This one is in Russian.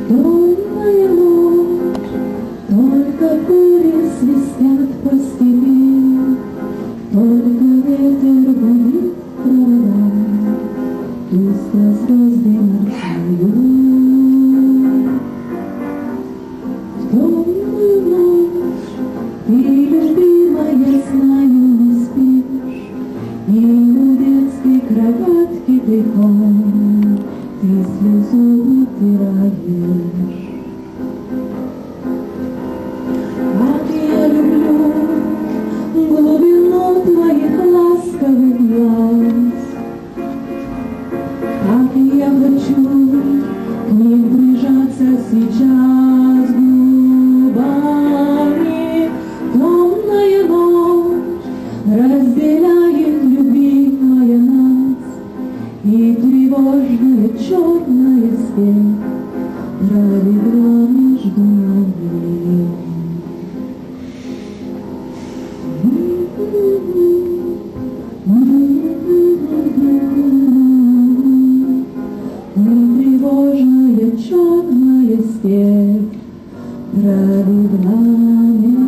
Темная ночь, только пули свистят по степи, только ветер гудит проводом, тускло звезды мерцают. В темную ночь ты, любимая, знаю, не спишь, и у детской кроватки тайком ты слезу утираешь. Как я люблю глубину твоих ласковых глаз, как я хочу к ним прижаться сейчас губами. Темная ночь разделяет, любимая, нас, и тревожная черная степь пролегла между нами. Тревожная черная степь пролегла между нами.